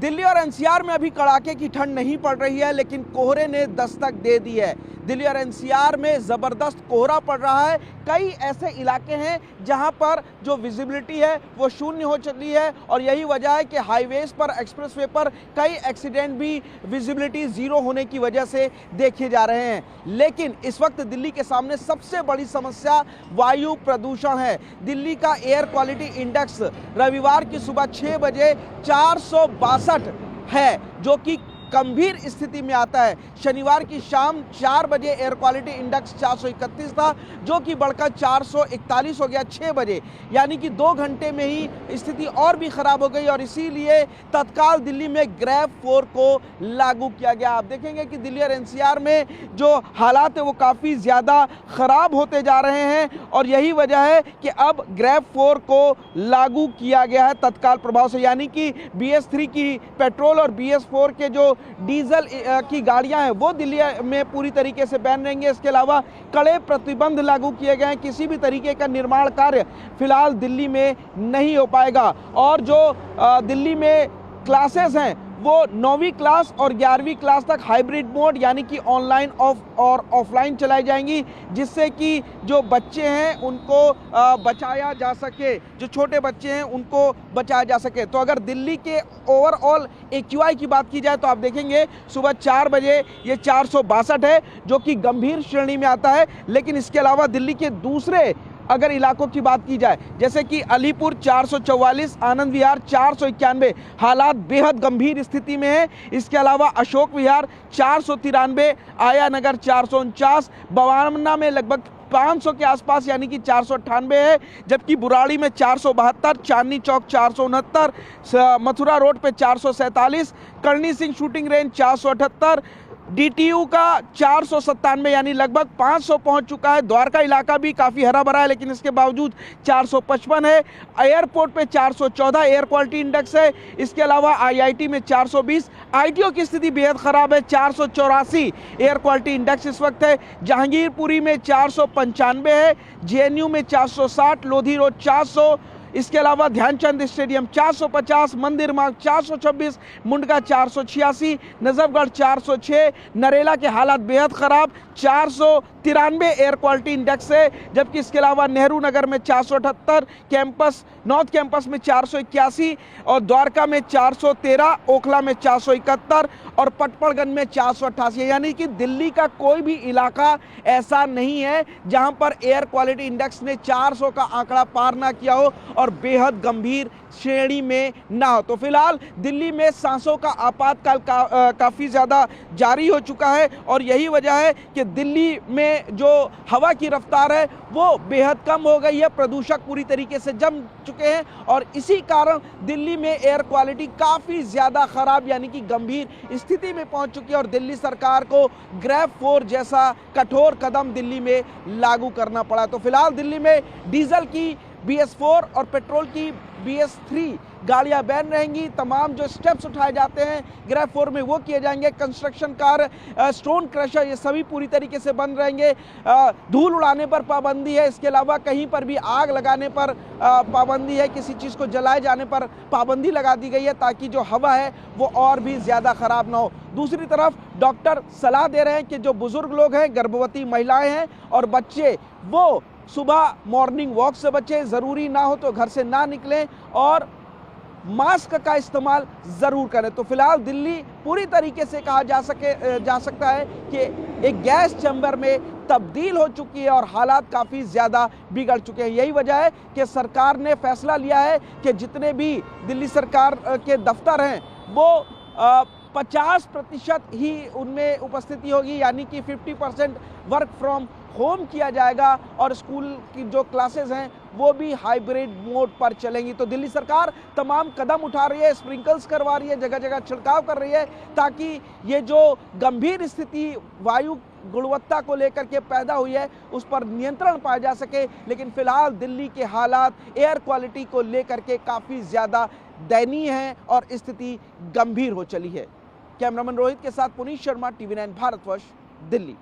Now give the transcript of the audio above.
दिल्ली और एनसीआर में अभी कड़ाके की ठंड नहीं पड़ रही है, लेकिन कोहरे ने दस्तक दे दी है। दिल्ली और एनसीआर में ज़बरदस्त कोहरा पड़ रहा है। कई ऐसे इलाके हैं जहां पर जो विजिबिलिटी है वो शून्य हो चली है और यही वजह है कि हाईवेज पर, एक्सप्रेसवे पर कई एक्सीडेंट भी विजिबिलिटी ज़ीरो होने की वजह से देखे जा रहे हैं। लेकिन इस वक्त दिल्ली के सामने सबसे बड़ी समस्या वायु प्रदूषण है। दिल्ली का एयर क्वालिटी इंडेक्स रविवार की सुबह 6 बजे 462 है, जो कि गंभीर स्थिति में आता है। शनिवार की शाम 4 बजे एयर क्वालिटी इंडेक्स 431 था, जो कि बढ़कर 441 हो गया 6 बजे, यानी कि 2 घंटे में ही स्थिति और भी खराब हो गई और इसीलिए तत्काल दिल्ली में ग्रेव 4 को लागू किया गया। आप देखेंगे कि दिल्ली और एनसीआर में जो हालात है वो काफ़ी ज़्यादा खराब होते जा रहे हैं और यही वजह है कि अब ग्रेव 4 को लागू किया गया है तत्काल प्रभाव से, यानी कि BS3 की पेट्रोल और BS4 के जो डीजल की गाड़ियां हैं वो दिल्ली में पूरी तरीके से बैन रहेंगे। इसके अलावा कड़े प्रतिबंध लागू किए गए हैं। किसी भी तरीके का निर्माण कार्य फिलहाल दिल्ली में नहीं हो पाएगा और जो दिल्ली में क्लासेस हैं वो 9वीं क्लास और 11वीं क्लास तक हाइब्रिड मोड यानी कि ऑनलाइन और ऑफलाइन चलाई जाएंगी, जिससे कि जो बच्चे हैं उनको बचाया जा सके, जो छोटे बच्चे हैं उनको बचाया जा सके। तो अगर दिल्ली के ओवरऑल AQI की बात की जाए तो आप देखेंगे सुबह 4 बजे ये 462 है, जो कि गंभीर श्रेणी में आता है। लेकिन इसके अलावा दिल्ली के दूसरे अगर इलाकों की बात की जाए, जैसे कि अलीपुर 444, आनंद विहार 491, हालात बेहद गंभीर स्थिति में है। इसके अलावा अशोक विहार 493, आया नगर 449, बवाना में लगभग 500 के आसपास यानी कि 498 है, जबकि बुराड़ी में 472, चांदनी चौक 469, मथुरा रोड पे 447, Karni Singh shooting range 478, DTU का 497 यानी लगभग 500 पहुंच चुका है। द्वारका इलाका भी काफ़ी हरा भरा है, लेकिन इसके बावजूद 455 है। एयरपोर्ट पे 414 एयर क्वालिटी इंडेक्स है। इसके अलावा IIT में 420, ITO की स्थिति बेहद ख़राब है, 484 एयर क्वालिटी इंडेक्स इस वक्त है। जहांगीरपुरी में 495 है, JNU में 460, लोधी रोड 400, इसके अलावा ध्यानचंद स्टेडियम 450, मंदिर मार्ग 426, मुंडका 486, नजफगढ़ 406, नरेला के हालात बेहद खराब 493 एयर क्वालिटी इंडेक्स है, जबकि इसके अलावा नेहरू नगर में 478, कैंपस नॉर्थ कैंपस में 481 और द्वारका में 413, ओखला में 471 और पटपड़गंज में 488, यानी कि दिल्ली का कोई भी इलाका ऐसा नहीं है जहां पर एयर क्वालिटी इंडेक्स ने 400 का आंकड़ा पार ना किया हो और बेहद गंभीर श्रेणी में ना हो। तो फिलहाल दिल्ली में सांसों का आपातकाल काफ़ी ज़्यादा जारी हो चुका है और यही वजह है कि दिल्ली में जो हवा की रफ्तार है वो बेहद कम हो गई है। प्रदूषक पूरी तरीके से जम चुके हैं और इसी कारण दिल्ली में एयर क्वालिटी काफ़ी ज़्यादा ख़राब यानी कि गंभीर स्थिति में पहुंच चुकी है और दिल्ली सरकार को ग्रेव 4 जैसा कठोर कदम दिल्ली में लागू करना पड़ा। तो फिलहाल दिल्ली में डीजल की BS4 और पेट्रोल की BS3 गाड़ियां बैन रहेंगी। तमाम जो स्टेप्स उठाए जाते हैं ग्रेव 4 में वो किए जाएंगे। कंस्ट्रक्शन कार, स्टोन क्रशर, ये सभी पूरी तरीके से बंद रहेंगे। धूल उड़ाने पर पाबंदी है। इसके अलावा कहीं पर भी आग लगाने पर पाबंदी है। किसी चीज़ को जलाए जाने पर पाबंदी लगा दी गई है ताकि जो हवा है वो और भी ज़्यादा ख़राब ना हो। दूसरी तरफ डॉक्टर सलाह दे रहे हैं कि जो बुज़ुर्ग लोग हैं, गर्भवती महिलाएँ हैं और बच्चे, वो सुबह मॉर्निंग वॉक से बचें, ज़रूरी ना हो तो घर से ना निकलें और मास्क का इस्तेमाल ज़रूर करें। तो फिलहाल दिल्ली पूरी तरीके से कहा जा सकता है कि एक गैस चैम्बर में तब्दील हो चुकी है और हालात काफ़ी ज़्यादा बिगड़ चुके हैं। यही वजह है कि सरकार ने फैसला लिया है कि जितने भी दिल्ली सरकार के दफ्तर हैं वो 50% ही उनमें उपस्थिति होगी, यानी कि 50% वर्क फ्रॉम होम किया जाएगा और स्कूल की जो क्लासेस हैं वो भी हाइब्रिड मोड पर चलेंगी। तो दिल्ली सरकार तमाम कदम उठा रही है, स्प्रिंकल्स करवा रही है, जगह जगह छिड़काव कर रही है ताकि ये जो गंभीर स्थिति वायु गुणवत्ता को लेकर के पैदा हुई है उस पर नियंत्रण पाया जा सके। लेकिन फिलहाल दिल्ली के हालात एयर क्वालिटी को लेकर के काफ़ी ज़्यादा दयनीय हैं और स्थिति गंभीर हो चली है। कैमरामैन रोहित के साथ पुनीत शर्मा, TV9 भारतवर्ष, दिल्ली।